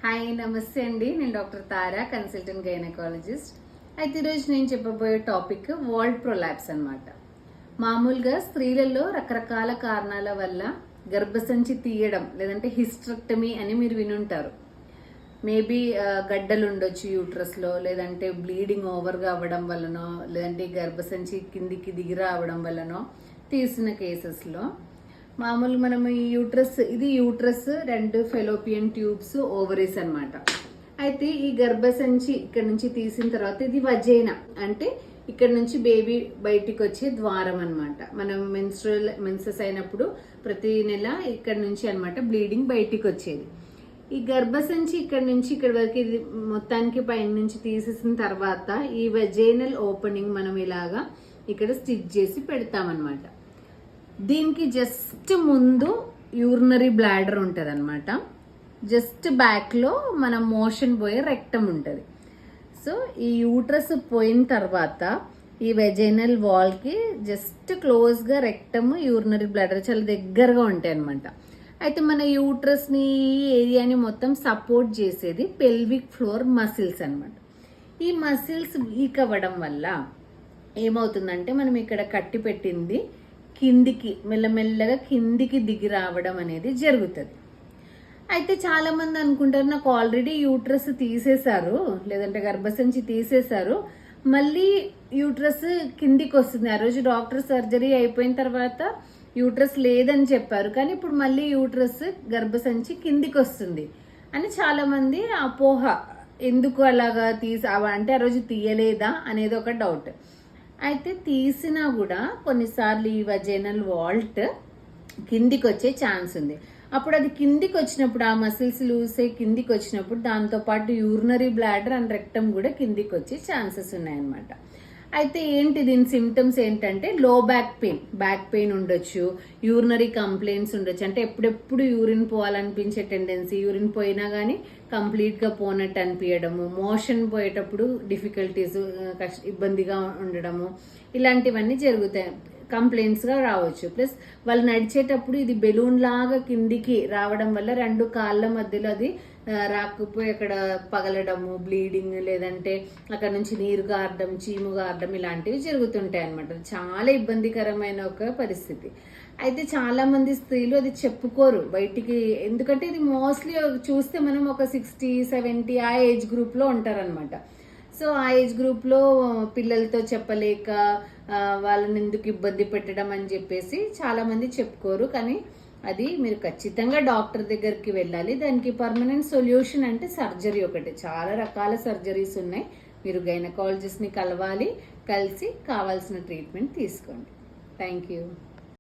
Hi నమస్తే అండి. నేను డాక్టర్ తారా, కన్సల్టెంట్ గైనకాలజిస్ట్. అయితే ఈరోజు నేను చెప్పబోయే టాపిక్ వాల్డ్ ప్రొలాప్స్ అన్నమాట. మామూలుగా స్త్రీలలో రకరకాల కారణాల వల్ల గర్భసంచి తీయడం లేదంటే హిస్టరెక్టమీ అని మీరు వినుంటారు. మేబీ గడ్డలు ఉండొచ్చు యూట్రస్లో, లేదంటే బ్లీడింగ్ ఓవర్గా అవ్వడం వల్లనో, లేదంటే గర్భసంచి కిందికి దిగి రావడం వల్లనో తీసిన కేసెస్లో మామూలుగా మనం ఈ యూట్రస్ రెండు ఫెలోపియన్ ట్యూబ్స్ ఓవరీస్ అన్నమాట. అయితే ఈ గర్భసంచి ఇక్కడ నుంచి తీసిన తర్వాత ఇది వజైనా అంటే ఇక్కడ నుంచి బేబీ బయటికి వచ్చే ద్వారం అన్నమాట. మనం మెన్సెస్ అయినప్పుడు ప్రతి నెల ఇక్కడ నుంచి అన్నమాట బ్లీడింగ్ బయటికి వచ్చేది. ఈ గర్భసంచి ఇక్కడ నుంచి ఇక్కడ వరకు ఇది మొత్తానికి పైన నుంచి తీసేసిన తర్వాత ఈ వజైనల్ ఓపెనింగ్ మనం ఇలాగా ఇక్కడ స్టిచ్ చేసి పెడతామన్నమాట. దీనికి జస్ట్ ముందు యూరినరీ బ్లాడర్ ఉంటుంది అనమాట. జస్ట్ బ్యాక్లో మనం మోషన్ పోయే రెక్టమ్ ఉంటుంది. సో ఈ యూట్రస్ పోయిన తర్వాత ఈ వెజైనల్ వాల్కి జస్ట్ క్లోజ్గా రెక్టమ్ యూరినరీ బ్లాడర్ చాలా దగ్గరగా ఉంటాయి అనమాట. అయితే మన యూట్రస్ని ఈ ఏరియాని మొత్తం సపోర్ట్ చేసేది పెల్విక్ ఫ్లోర్ మసిల్స్ అనమాట. ఈ మసిల్స్ వీక్ అవ్వడం వల్ల ఏమవుతుందంటే మనం ఇక్కడ కట్టి పెట్టింది కిందికి మెల్లమెల్లగా కిందికి దిగి రావడం అనేది జరుగుతుంది. అయితే చాలా మంది అనుకుంటారు నాకు ఆల్రెడీ యూట్రస్ తీసేశారు, లేదంటే గర్భసంచి తీసేశారు, మళ్ళీ యూట్రస్ కిందికి వస్తుంది. ఆ రోజు డాక్టర్ సర్జరీ అయిపోయిన తర్వాత యూట్రస్ లేదని చెప్పారు, కానీ ఇప్పుడు మళ్ళీ యూట్రస్ గర్భసంచి కిందికి వస్తుంది అని చాలా మంది అపోహ. ఎందుకు అలాగా అంటే ఆ రోజు తీయలేదా అనేది ఒక డౌట్. అయితే తీసినా కూడా కొన్నిసార్లు ఈ వజైనల్ వాల్ట్ కిందికి వచ్చే ఛాన్స్ ఉంది. అప్పుడు అది కిందికి వచ్చినప్పుడు ఆ మసిల్స్ లూజ్ అయ్యి కిందికి వచ్చినప్పుడు దాంతోపాటు యూరినరీ బ్లాడర్ అండ్ రెక్టమ్ కూడా కిందికి వచ్చే ఛాన్సెస్ ఉన్నాయన్నమాట. అయితే ఏంటి దీని సిమ్టమ్స్ ఏంటంటే లో బ్యాక్ పెయిన్ ఉండొచ్చు, యూరినరీ కంప్లైంట్స్ ఉండొచ్చు. అంటే ఎప్పుడెప్పుడు యూరిన్ పోవాలనిపించే టెండెన్సీ, యూరిన్ పోయినా కానీ కంప్లీట్గా పోనట్టు అనిపించడము, మోషన్ పోయేటప్పుడు డిఫికల్టీస్ ఇబ్బందిగా ఉండడము, ఇలాంటివన్నీ జరుగుతాయి, కంప్లైంట్స్గా రావచ్చు. ప్లస్ వాళ్ళు నడిచేటప్పుడు ఇది బెలూన్ లాగా కిందికి రావడం వల్ల రెండు కాళ్ళ మధ్యలో అది రాకపోయి అక్కడ పగలడము, బ్లీడింగ్, లేదంటే అక్కడ నుంచి నీరు గారడం, చీము గారడం ఇలాంటివి జరుగుతుంటాయి అనమాట. చాలా ఇబ్బందికరమైన ఒక పరిస్థితి. అయితే చాలా మంది స్త్రీలు అది చెప్పుకోరు బయటికి, ఎందుకంటే ఇది మోస్ట్లీ చూస్తే మనం ఒక 60-70 ఆ ఏజ్ గ్రూప్లో ఉంటారనమాట. సో ఆ ఏజ్ గ్రూప్లో పిల్లలతో చెప్పలేక వాళ్ళని ఎందుకు ఇబ్బంది పెట్టడం అని చెప్పేసి చాలామంది చెప్పుకోరు. కానీ అది మీరు ఖచ్చితంగా డాక్టర్ దగ్గరికి వెళ్ళాలి. దానికి పర్మనెంట్ సొల్యూషన్ అంటే సర్జరీ ఒకటి. చాలా రకాల సర్జరీస్ ఉన్నాయి. మీరు గైనకాలజిస్ట్ని కలిసి కావాల్సిన ట్రీట్మెంట్ తీసుకోండి. Thank you.